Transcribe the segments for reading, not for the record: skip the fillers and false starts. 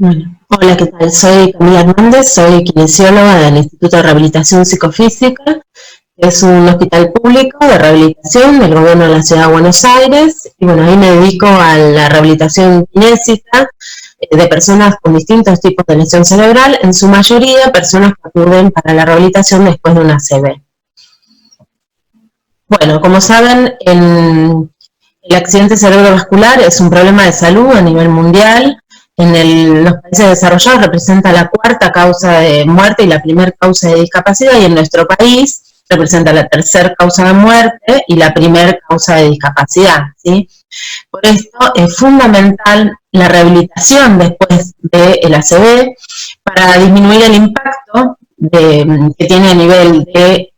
Bueno, hola, ¿qué tal? Soy Camila Hernández, soy kinesióloga del Instituto de Rehabilitación Psicofísica, que es un hospital público de rehabilitación del gobierno de la Ciudad de Buenos Aires. Y bueno, ahí me dedico a la rehabilitación kinésica de personas con distintos tipos de lesión cerebral, en su mayoría personas que acuden para la rehabilitación después de una ACV. Bueno, como saben, el accidente cerebrovascular es un problema de salud a nivel mundial. Los países desarrollados representa la cuarta causa de muerte y la primera causa de discapacidad, y en nuestro país representa la tercera causa de muerte y la primera causa de discapacidad, ¿sí? Por esto es fundamental la rehabilitación después del ACV para disminuir el impacto que tiene a nivel de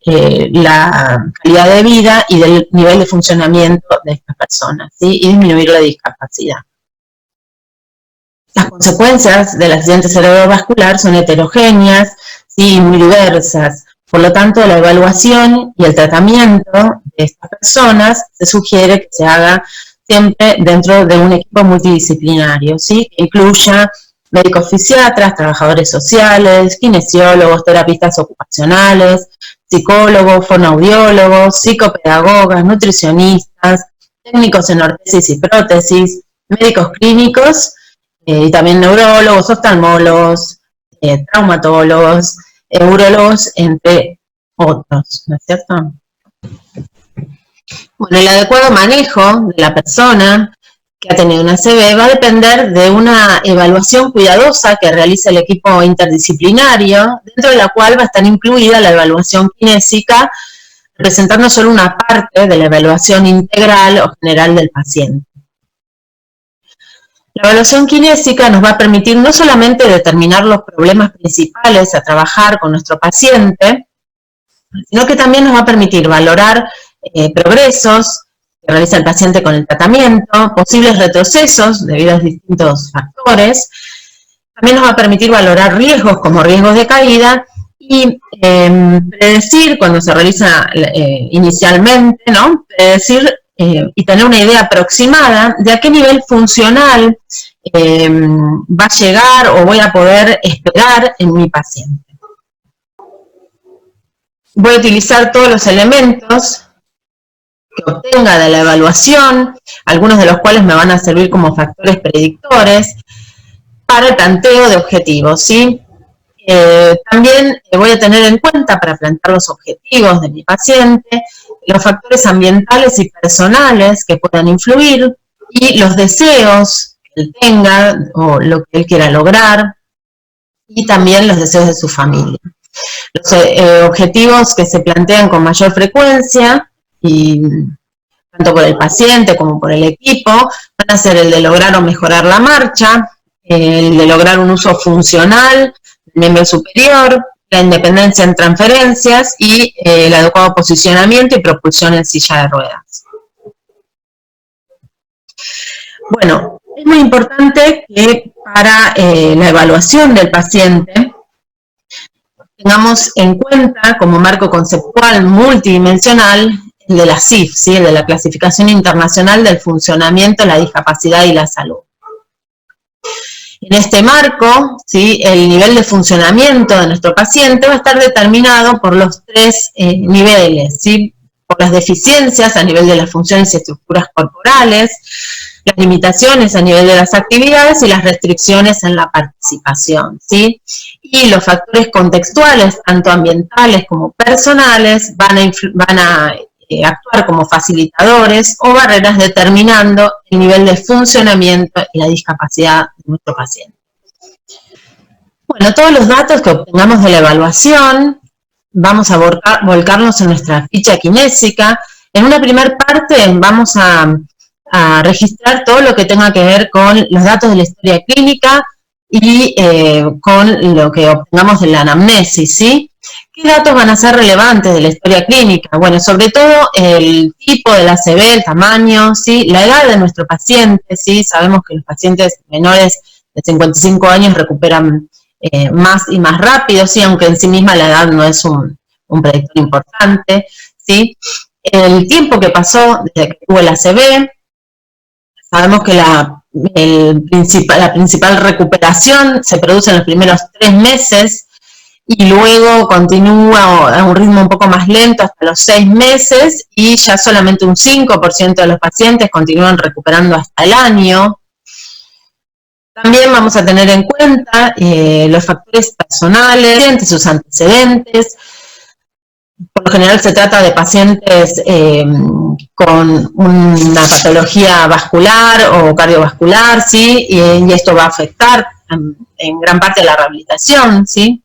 la calidad de vida y del nivel de funcionamiento de estas personas, ¿sí? Y disminuir la discapacidad. Las consecuencias del accidente cerebrovascular son heterogéneas, ¿sí? Y muy diversas. Por lo tanto, la evaluación y el tratamiento de estas personas se sugiere que se haga siempre dentro de un equipo multidisciplinario, ¿sí? Que incluya médicos fisiatras, trabajadores sociales, kinesiólogos, terapistas ocupacionales, psicólogos, fonoaudiólogos, psicopedagogas, nutricionistas, técnicos en ortesis y prótesis, médicos clínicos, y también neurólogos, oftalmólogos, traumatólogos, urólogos, entre otros, ¿no es cierto? Bueno, el adecuado manejo de la persona que ha tenido una ACV va a depender de una evaluación cuidadosa que realiza el equipo interdisciplinario, dentro de la cual va a estar incluida la evaluación kinésica, representando solo una parte de la evaluación integral o general del paciente. La evaluación kinésica nos va a permitir no solamente determinar los problemas principales a trabajar con nuestro paciente, sino que también nos va a permitir valorar progresos que realiza el paciente con el tratamiento, posibles retrocesos debido a distintos factores. También nos va a permitir valorar riesgos como riesgos de caída y predecir cuando se realiza inicialmente, ¿no? Predecir y tener una idea aproximada de a qué nivel funcional va a llegar o voy a poder esperar en mi paciente. Voy a utilizar todos los elementos que obtenga de la evaluación, algunos de los cuales me van a servir como factores predictores para el planteo de objetivos, ¿sí? También voy a tener en cuenta para plantear los objetivos de mi paciente los factores ambientales y personales que puedan influir y los deseos que él tenga o lo que él quiera lograr, y también los deseos de su familia. Los objetivos que se plantean con mayor frecuencia, y tanto por el paciente como por el equipo, van a ser el de lograr o mejorar la marcha, el de lograr un uso funcional del miembro superior, la independencia en transferencias y el adecuado posicionamiento y propulsión en silla de ruedas. Bueno, es muy importante que para la evaluación del paciente tengamos en cuenta como marco conceptual multidimensional el de la CIF, ¿sí? El de la Clasificación Internacional del Funcionamiento, la Discapacidad y la Salud. En este marco, ¿sí? El nivel de funcionamiento de nuestro paciente va a estar determinado por los tres niveles, ¿sí? Por las deficiencias a nivel de las funciones y estructuras corporales, las limitaciones a nivel de las actividades y las restricciones en la participación, ¿sí? Y los factores contextuales, tanto ambientales como personales, van a actuar como facilitadores o barreras determinando el nivel de funcionamiento y la discapacidad de nuestro paciente. Bueno, todos los datos que obtengamos de la evaluación vamos a volcarnos en nuestra ficha kinésica. En una primera parte vamos a registrar todo lo que tenga que ver con los datos de la historia clínica y con lo que obtengamos de la anamnesis, ¿sí? ¿Qué datos van a ser relevantes de la historia clínica? Bueno, sobre todo el tipo de la ACV, el tamaño, ¿sí? La edad de nuestro paciente, ¿sí? Sabemos que los pacientes menores de 55 años recuperan más y más rápido, ¿sí? Aunque en sí misma la edad no es un predictor importante, ¿sí? El tiempo que pasó desde que tuvo el ACV. Sabemos que la la principal recuperación se produce en los primeros 3 meses y luego continúa a un ritmo un poco más lento hasta los 6 meses y ya solamente un 5% de los pacientes continúan recuperando hasta el año. También vamos a tener en cuenta los factores personales, sus antecedentes. Por lo general se trata de pacientes con una patología vascular o cardiovascular, ¿sí? Y esto va a afectar en gran parte la rehabilitación, ¿sí?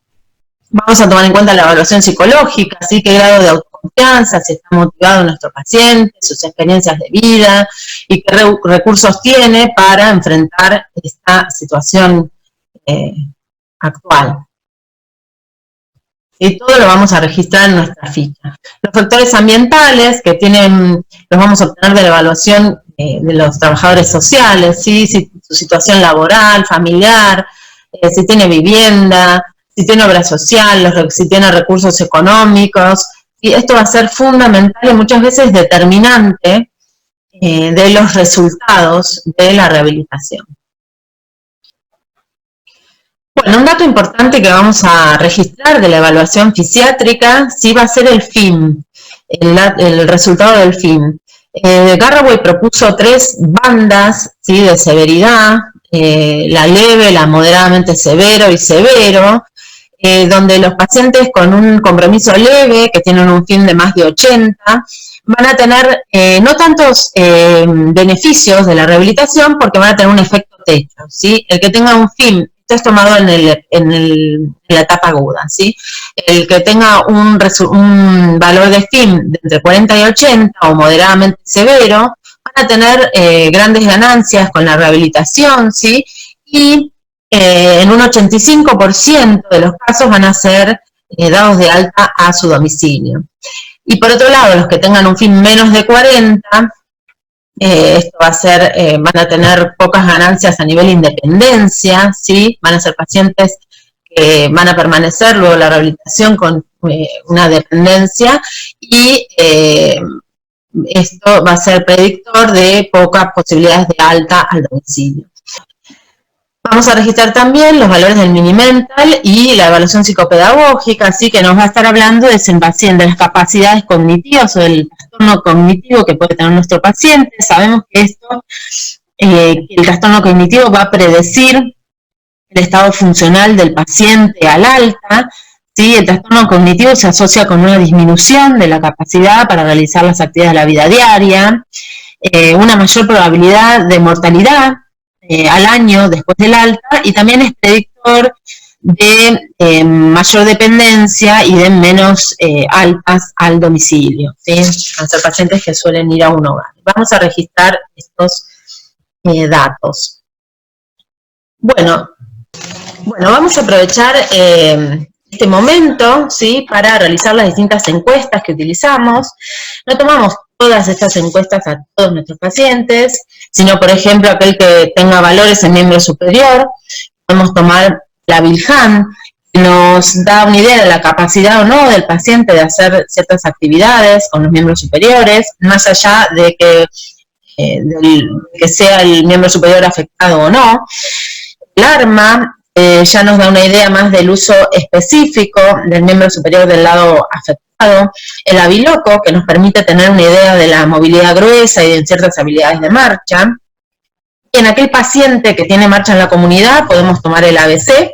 Vamos a tomar en cuenta la evaluación psicológica, ¿sí? Qué grado de autoconfianza, si está motivado nuestro paciente, sus experiencias de vida y qué recursos tiene para enfrentar esta situación actual. Y todo lo vamos a registrar en nuestra ficha. Los factores ambientales que los vamos a obtener de la evaluación de los trabajadores sociales, ¿sí? Su situación laboral, familiar, si tiene vivienda, si tiene obra social, si tiene recursos económicos. Y esto va a ser fundamental y muchas veces determinante de los resultados de la rehabilitación. Bueno, un dato importante que vamos a registrar de la evaluación fisiátrica sí va a ser el FIM, el resultado del FIM. Garraway propuso 3 bandas, ¿sí?, de severidad, la leve, la moderadamente severo y severo, donde los pacientes con un compromiso leve, que tienen un FIM de más de 80, van a tener no tantos beneficios de la rehabilitación porque van a tener un efecto techo, ¿sí? El que tenga un FIM, esto es tomado en la etapa aguda, ¿sí? El que tenga un valor de FIM de entre 40 y 80 o moderadamente severo, van a tener grandes ganancias con la rehabilitación, ¿sí? Y en un 85% de los casos van a ser dados de alta a su domicilio. Y por otro lado, los que tengan un FIM menos de 40, esto va a ser, van a tener pocas ganancias a nivel independencia, ¿sí? Van a ser pacientes que van a permanecer luego de la rehabilitación con una dependencia y esto va a ser predictor de pocas posibilidades de alta al domicilio. Vamos a registrar también los valores del Mini-Mental y la evaluación psicopedagógica, así que nos va a estar hablando de las capacidades cognitivas o del trastorno cognitivo que puede tener nuestro paciente. Sabemos que el trastorno cognitivo va a predecir el estado funcional del paciente al alta, ¿sí? El trastorno cognitivo se asocia con una disminución de la capacidad para realizar las actividades de la vida diaria, una mayor probabilidad de mortalidad al año después del alta, y también es predictor de mayor dependencia y de menos altas al domicilio, ¿sí? Van a ser pacientes que suelen ir a un hogar. Vamos a registrar estos datos. Bueno, vamos a aprovechar este momento, ¿sí?, para realizar las distintas encuestas que utilizamos. No tomamos todas estas encuestas a todos nuestros pacientes, sino, por ejemplo, aquel que tenga valores en miembro superior. Podemos tomar la Bilhan, que nos da una idea de la capacidad o no del paciente de hacer ciertas actividades con los miembros superiores, más allá de que sea el miembro superior afectado o no. El ARMA ya nos da una idea más del uso específico del miembro superior del lado afectado. El Abiloco, que nos permite tener una idea de la movilidad gruesa y de ciertas habilidades de marcha. Y en aquel paciente que tiene marcha en la comunidad, podemos tomar el ABC,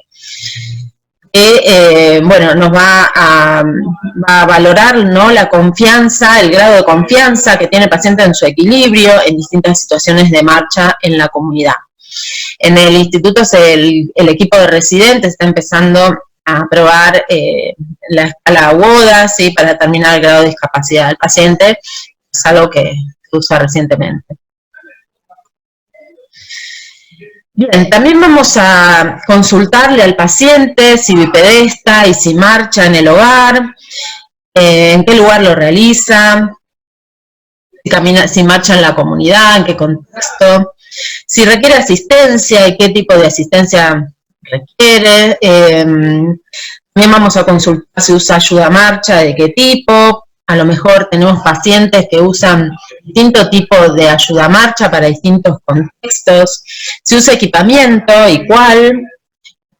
que nos va a valorar, ¿no?, la confianza, el grado de confianza que tiene el paciente en su equilibrio en distintas situaciones de marcha en la comunidad. En el instituto el equipo de residentes está empezando a probar la escala WODA, ¿sí?, para determinar el grado de discapacidad del paciente. Es algo que se usa recientemente. Bien, también vamos a consultarle al paciente si bipedesta y si marcha en el hogar, en qué lugar lo realiza, si marcha en la comunidad, en qué contexto, si requiere asistencia y qué tipo de asistencia requiere. También vamos a consultar si usa ayuda a marcha, de qué tipo, a lo mejor tenemos pacientes que usan distintos tipos de ayuda a marcha para distintos contextos, si usa equipamiento y cuál,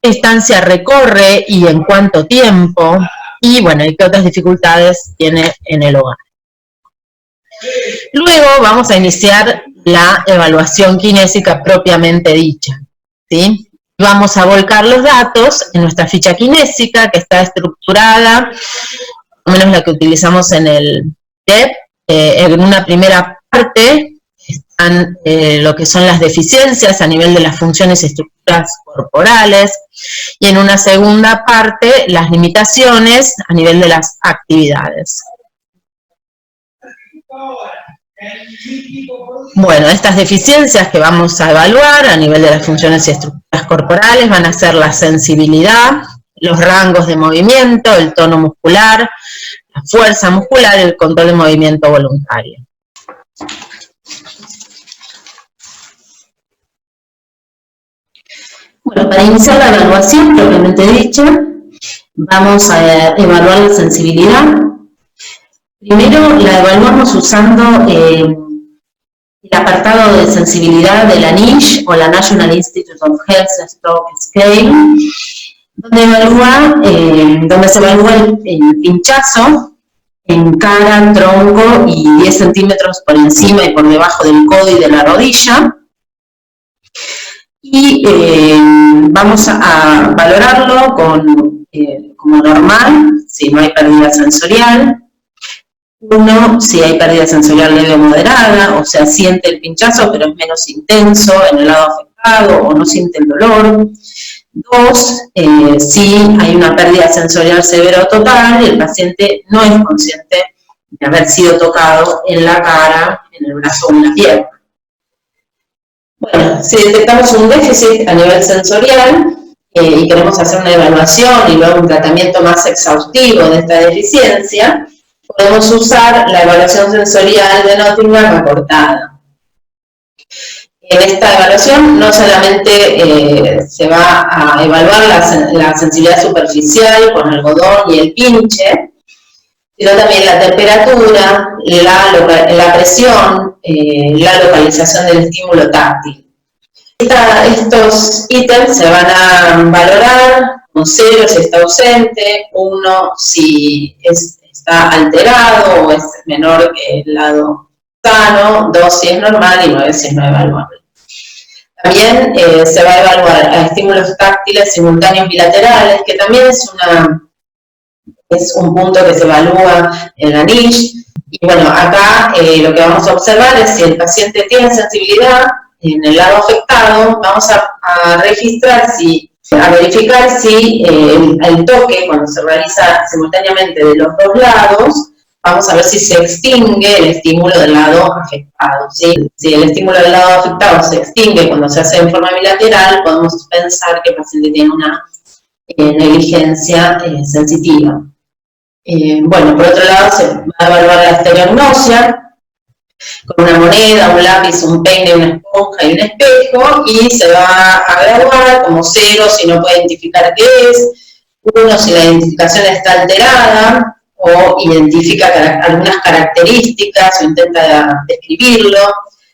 qué estancia recorre y en cuánto tiempo, y bueno, y qué otras dificultades tiene en el hogar. Luego vamos a iniciar la evaluación kinésica propiamente dicha, ¿sí? Vamos a volcar los datos en nuestra ficha kinésica, que está estructurada, al menos la que utilizamos en el TEP, en una primera parte están lo que son las deficiencias a nivel de las funciones y estructuras corporales, y en una segunda parte las limitaciones a nivel de las actividades. Bueno, estas deficiencias que vamos a evaluar a nivel de las funciones y estructuras corporales van a ser la sensibilidad, los rangos de movimiento, el tono muscular, la fuerza muscular y el control de movimiento voluntario. Bueno, para iniciar la evaluación propiamente dicha, vamos a evaluar la sensibilidad. Primero la evaluamos usando el apartado de sensibilidad de la NISH, o la National Institute of Health Stroke Scale, donde se evalúa el pinchazo en cara, tronco y 10 centímetros por encima y por debajo del codo y de la rodilla. Y vamos a valorarlo como normal, si no hay pérdida sensorial. 1, si hay pérdida sensorial leve o moderada, o sea, siente el pinchazo pero es menos intenso en el lado afectado o no siente el dolor. 2, si hay una pérdida sensorial severa o total y el paciente no es consciente de haber sido tocado en la cara, en el brazo o en la pierna. Bueno, si detectamos un déficit a nivel sensorial y queremos hacer una evaluación y luego un tratamiento más exhaustivo de esta deficiencia, podemos usar la evaluación sensorial de Nottingham acortada. En esta evaluación no solamente se va a evaluar la sensibilidad superficial con algodón y el pinche, sino también la temperatura, la presión, la localización del estímulo táctil. Estos ítems se van a valorar con 0 si está ausente, 1 si está alterado o es menor que el lado sano, 2 si es normal y 9 si es no evaluable. También se va a evaluar a estímulos táctiles simultáneos bilaterales, que también es un punto que se evalúa en la NISH. Y bueno, acá lo que vamos a observar es si el paciente tiene sensibilidad en el lado afectado, vamos a verificar si el toque, cuando se realiza simultáneamente de los dos lados, vamos a ver si se extingue el estímulo del lado afectado, ¿sí? Si el estímulo del lado afectado se extingue cuando se hace en forma bilateral, podemos pensar que el paciente tiene una negligencia sensitiva. Bueno, por otro lado, se va a evaluar la estereognosia con una moneda, un lápiz, un peine, una esponja y un espejo, y se va a graduar como 0 si no puede identificar qué es, 1 si la identificación está alterada o identifica algunas características o intenta describirlo,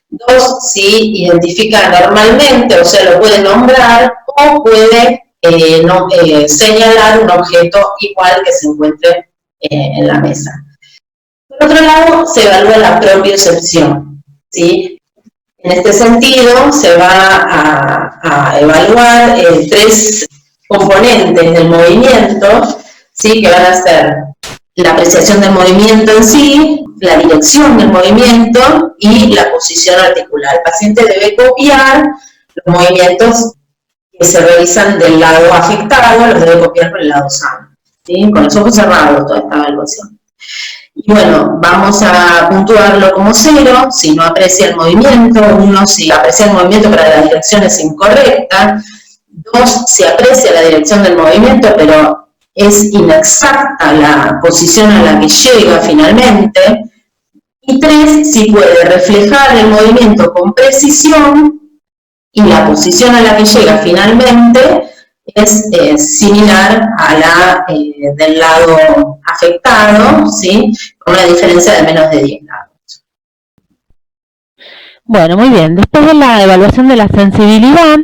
2 si identifica normalmente, o sea, lo puede nombrar o puede señalar un objeto igual que se encuentre en la mesa. Por otro lado, se evalúa la propiocepción, ¿sí? En este sentido, se va a evaluar 3 componentes del movimiento, ¿sí? Que van a ser la apreciación del movimiento en sí, la dirección del movimiento y la posición articular. El paciente debe copiar los movimientos que se realizan del lado afectado, los debe copiar por el lado sano, ¿sí? Con los ojos cerrados toda esta evaluación. Y bueno, vamos a puntuarlo como 0 si no aprecia el movimiento, 1 si aprecia el movimiento pero la dirección es incorrecta, 2 si aprecia la dirección del movimiento pero es inexacta la posición a la que llega finalmente, y 3 si puede reflejar el movimiento con precisión y la posición a la que llega finalmente es similar a la del lado afectado, ¿sí? Con una diferencia de menos de 10 grados. Bueno, muy bien. Después de la evaluación de la sensibilidad,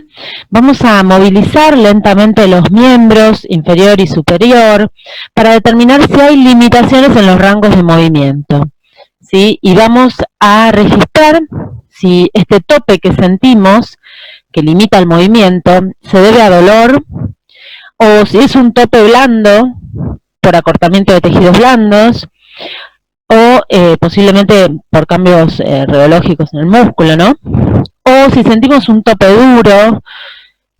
vamos a movilizar lentamente los miembros inferior y superior para determinar si hay limitaciones en los rangos de movimiento, ¿sí? Y vamos a registrar si este tope que sentimos, que limita el movimiento, se debe a dolor o si es un tope blando por acortamiento de tejidos blandos, o posiblemente por cambios radiológicos en el músculo, ¿no? O si sentimos un tope duro,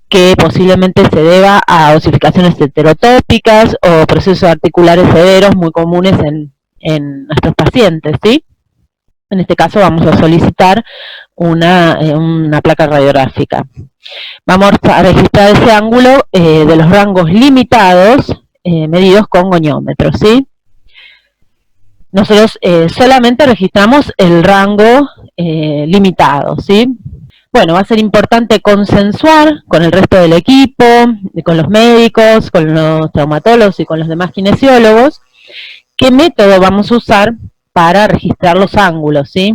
que posiblemente se deba a osificaciones heterotópicas o procesos articulares severos muy comunes en nuestros pacientes, ¿sí? En este caso vamos a solicitar una placa radiográfica. Vamos a registrar ese ángulo de los rangos limitados medidos con goniómetro, ¿sí? Nosotros solamente registramos el rango limitado, ¿sí? Bueno, va a ser importante consensuar con el resto del equipo, con los médicos, con los traumatólogos y con los demás kinesiólogos, qué método vamos a usar para registrar los ángulos, ¿sí?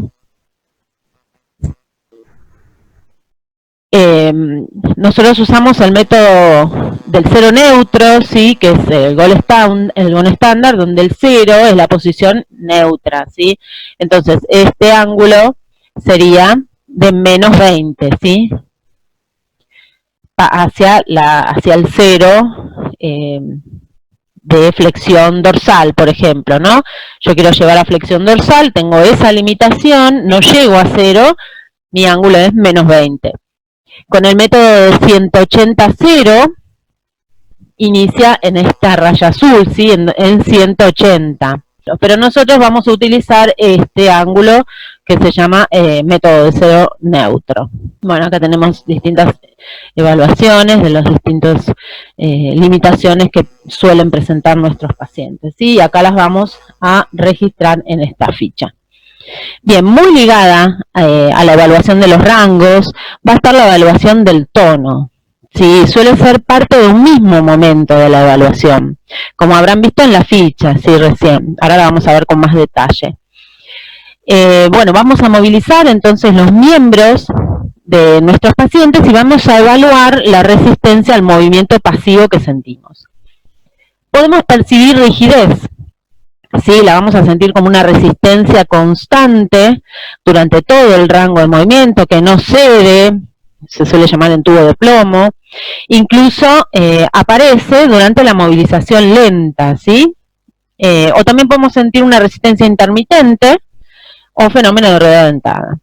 Nosotros usamos el método del cero neutro, ¿sí? Que es el gold estándar, donde el cero es la posición neutra, ¿sí? Entonces, este ángulo sería de menos 20, ¿sí? Hacia el cero de flexión dorsal, por ejemplo, ¿no? Yo quiero llevar a flexión dorsal, tengo esa limitación, no llego a cero, mi ángulo es menos 20. Con el método de 180-0, inicia en esta raya azul, ¿sí? en 180. Pero nosotros vamos a utilizar este ángulo que se llama método de cero neutro. Bueno, acá tenemos distintas evaluaciones de las distintas limitaciones que suelen presentar nuestros pacientes, ¿sí? Y acá las vamos a registrar en esta ficha. Bien, muy ligada a la evaluación de los rangos va a estar la evaluación del tono. Sí, suele ser parte de un mismo momento de la evaluación, como habrán visto en la ficha, sí, recién. Ahora la vamos a ver con más detalle. Bueno, vamos a movilizar entonces los miembros de nuestros pacientes y vamos a evaluar la resistencia al movimiento pasivo que sentimos. Podemos percibir rigidez, ¿sí? La vamos a sentir como una resistencia constante durante todo el rango de movimiento, que no cede, se suele llamar en tubo de plomo, incluso aparece durante la movilización lenta, ¿sí? O también podemos sentir una resistencia intermitente o fenómeno de rueda dentada.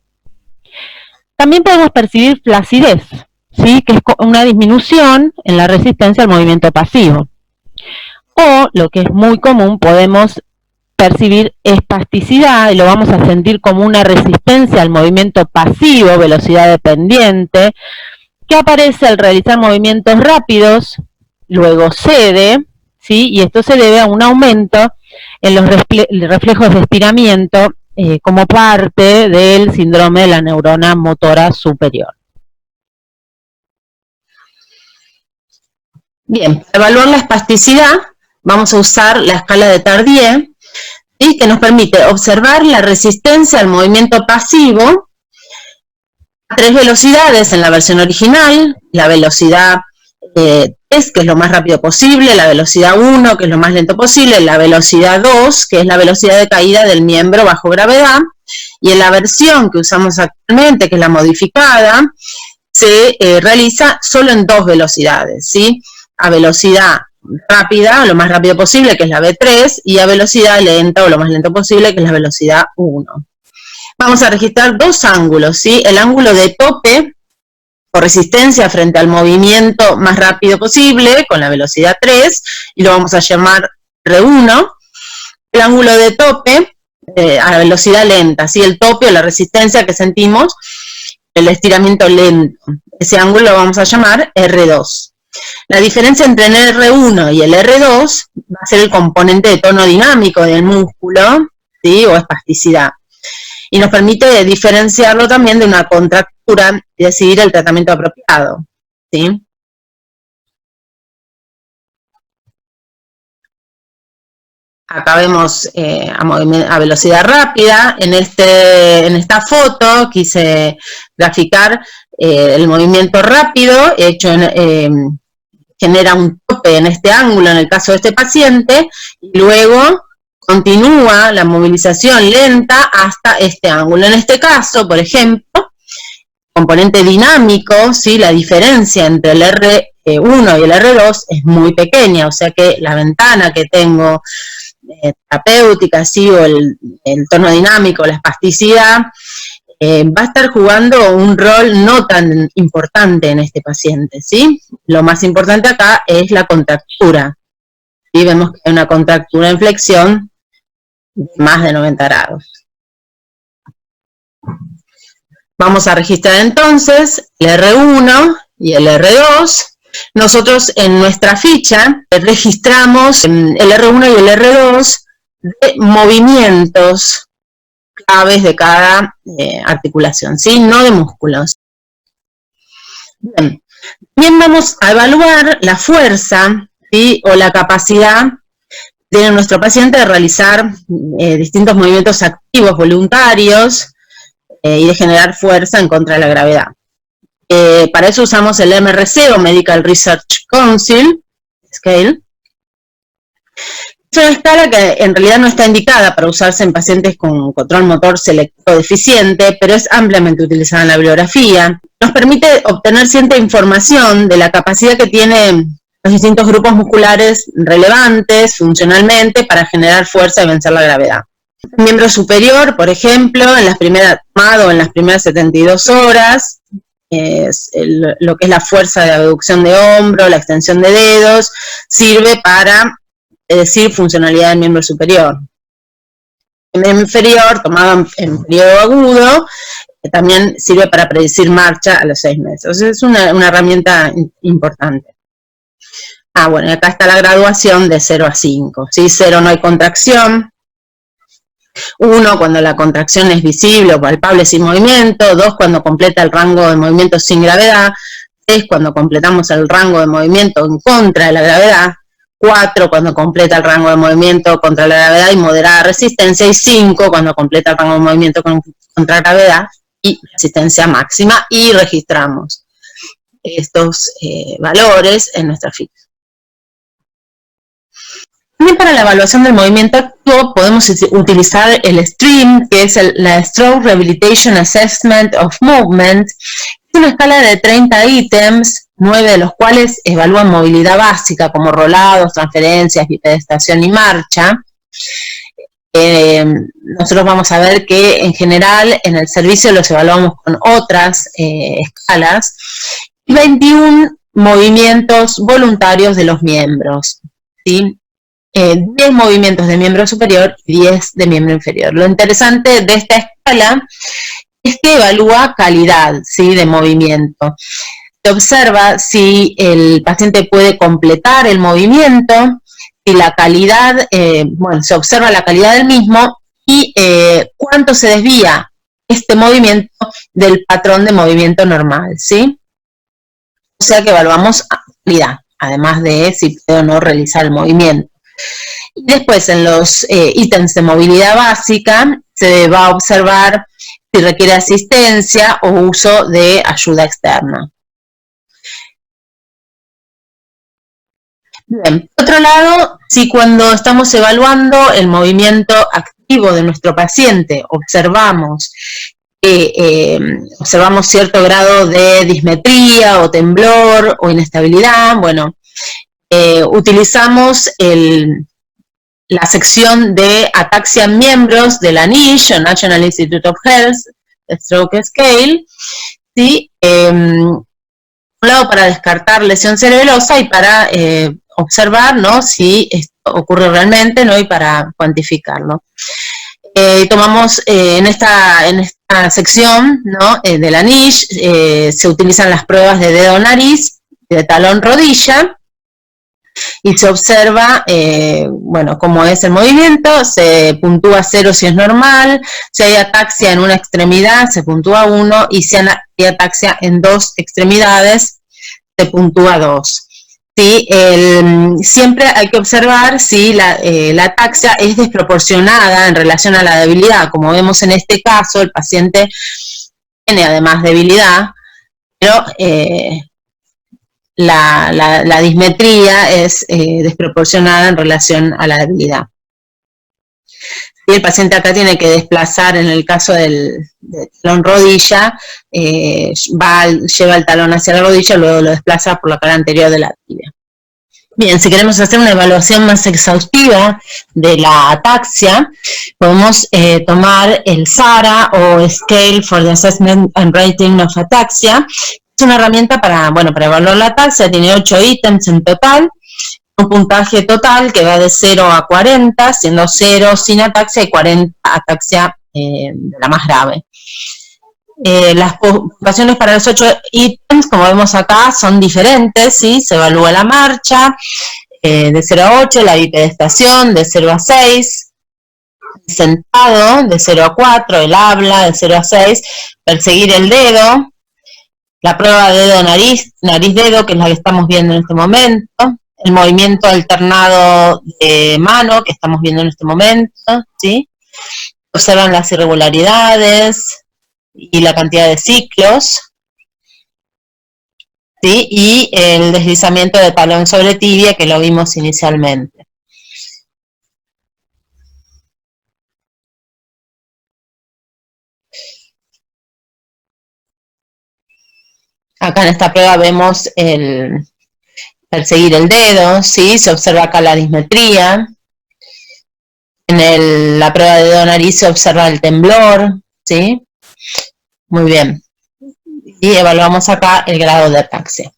También podemos percibir flacidez, ¿sí? Que es una disminución en la resistencia al movimiento pasivo. O, lo que es muy común, podemos percibir espasticidad y lo vamos a sentir como una resistencia al movimiento pasivo, velocidad dependiente, que aparece al realizar movimientos rápidos, luego cede, ¿sí? Y esto se debe a un aumento en los reflejos de estiramiento como parte del síndrome de la neurona motora superior. Bien, para evaluar la espasticidad vamos a usar la escala de Tardieu, ¿sí? Que nos permite observar la resistencia al movimiento pasivo a 3 velocidades en la versión original, la velocidad 3, que es lo más rápido posible, la velocidad 1, que es lo más lento posible, la velocidad 2, que es la velocidad de caída del miembro bajo gravedad, y en la versión que usamos actualmente, que es la modificada, se realiza solo en 2 velocidades, ¿sí? A velocidad rápida, lo más rápido posible, que es la V3, y a velocidad lenta, o lo más lento posible, que es la velocidad 1. Vamos a registrar 2 ángulos, ¿sí? El ángulo de tope, por resistencia frente al movimiento más rápido posible, con la velocidad 3, y lo vamos a llamar R1. El ángulo de tope a la velocidad lenta, ¿sí? El tope o la resistencia que sentimos, el estiramiento lento. Ese ángulo lo vamos a llamar R2. La diferencia entre el R1 y el R2 va a ser el componente de tono dinámico del músculo, ¿sí? O espasticidad. Y nos permite diferenciarlo también de una contractura y decidir el tratamiento apropiado, ¿sí? Acá vemos a velocidad rápida. En esta foto quise graficar el movimiento rápido hecho genera un tope en este ángulo en el caso de este paciente, y luego continúa la movilización lenta hasta este ángulo. En este caso, por ejemplo, componente dinámico, ¿sí? La diferencia entre el R1 y el R2 es muy pequeña, o sea que la ventana que tengo terapéutica, ¿sí? O el tono dinámico, la espasticidad, va a estar jugando un rol no tan importante en este paciente, ¿sí? Lo más importante acá es la contractura. ¿Sí? Vemos que hay una contractura en flexión de más de 90 grados. Vamos a registrar entonces el R1 y el R2. Nosotros en nuestra ficha registramos el R1 y el R2 de movimientos claves de cada articulación, ¿sí? No de músculos. Bien. Bien, vamos a evaluar la fuerza, ¿sí? O la capacidad de nuestro paciente de realizar distintos movimientos activos voluntarios y de generar fuerza en contra de la gravedad. Para eso usamos el MRC o Medical Research Council Scale. Es una escala que en realidad no está indicada para usarse en pacientes con control motor selectivo deficiente, pero es ampliamente utilizada en la bibliografía. Nos permite obtener cierta información de la capacidad que tienen los distintos grupos musculares relevantes funcionalmente para generar fuerza y vencer la gravedad. El miembro superior, por ejemplo, en las primeras 72 horas, lo que es la fuerza de abducción de hombro, la extensión de dedos, sirve para decir funcionalidad del miembro superior. El miembro inferior, tomado en periodo agudo, también sirve para predecir marcha a los 6 meses. O sea, es una herramienta importante. Bueno, acá está la graduación de 0 a 5. ¿Sí? 0 no hay contracción. 1 cuando la contracción es visible o palpable sin movimiento. 2 cuando completa el rango de movimiento sin gravedad. 3 cuando completamos el rango de movimiento en contra de la gravedad. 4 cuando completa el rango de movimiento contra la gravedad y moderada resistencia, y 5 cuando completa el rango de movimiento contra gravedad y resistencia máxima, y registramos estos valores en nuestra ficha. También para la evaluación del movimiento activo podemos utilizar el STREAM, que es la Stroke Rehabilitation Assessment of Movement. Es una escala de 30 ítems, 9 de los cuales evalúan movilidad básica, como rolados, transferencias, bipedestación y marcha. Nosotros vamos a ver que en general en el servicio los evaluamos con otras escalas. 21 movimientos voluntarios de los miembros, ¿sí? 10 movimientos de miembro superior y 10 de miembro inferior. Lo interesante de esta escala es que evalúa calidad, ¿sí? De movimiento. Se observa si el paciente puede completar el movimiento, si la calidad, se observa la calidad del mismo y cuánto se desvía este movimiento del patrón de movimiento normal, ¿sí? O sea que evaluamos calidad, además de si puede o no realizar el movimiento. Y después en los ítems de movilidad básica se va a observar si requiere asistencia o uso de ayuda externa. Bien, por otro lado, si cuando estamos evaluando el movimiento activo de nuestro paciente observamos cierto grado de dismetría o temblor o inestabilidad, utilizamos la sección de ataxia en miembros de la NISH, o National Institute of Health, Stroke Scale, ¿sí? Un lado para descartar lesión cerebelosa y para observar, ¿no? Si esto ocurre realmente, ¿no? Y para cuantificarlo. Tomamos en esta sección, ¿no? De la NISH, se utilizan las pruebas de dedo-nariz, de talón-rodilla, y se observa, cómo es el movimiento. Se puntúa 0 si es normal, si hay ataxia en una extremidad se puntúa 1, y si hay ataxia en 2 extremidades se puntúa 2. ¿sí? Siempre hay que observar si la ataxia es desproporcionada en relación a la debilidad. Como vemos en este caso, el paciente tiene además debilidad, pero la dismetría es desproporcionada en relación a la debilidad. Y el paciente acá tiene que desplazar, en el caso del talón rodilla, lleva el talón hacia la rodilla, luego lo desplaza por la cara anterior de la tibia. Bien, si queremos hacer una evaluación más exhaustiva de la ataxia, podemos tomar el SARA o Scale for the Assessment and Rating of Ataxia. Es una herramienta para evaluar la ataxia, tiene 8 ítems en total, un puntaje total que va de 0 a 40, siendo 0 sin ataxia y 40 ataxia de la más grave. Las puntuaciones para los 8 ítems, como vemos acá, son diferentes, ¿sí? Se evalúa la marcha, de 0 a 8, la bipedestación, de 0 a 6, el sentado, de 0 a 4, el habla, de 0 a 6, perseguir el dedo, la prueba dedo-nariz, nariz-dedo, que es la que estamos viendo en este momento, el movimiento alternado de mano, que estamos viendo en este momento, ¿sí? Observan las irregularidades y la cantidad de ciclos, ¿sí? Y el deslizamiento de talón sobre tibia, que lo vimos inicialmente. Acá en esta prueba vemos el perseguir el dedo, ¿sí? Se observa acá la dismetría. En la prueba de dedo-nariz se observa el temblor, ¿sí? Muy bien. Y evaluamos acá el grado de ataxia.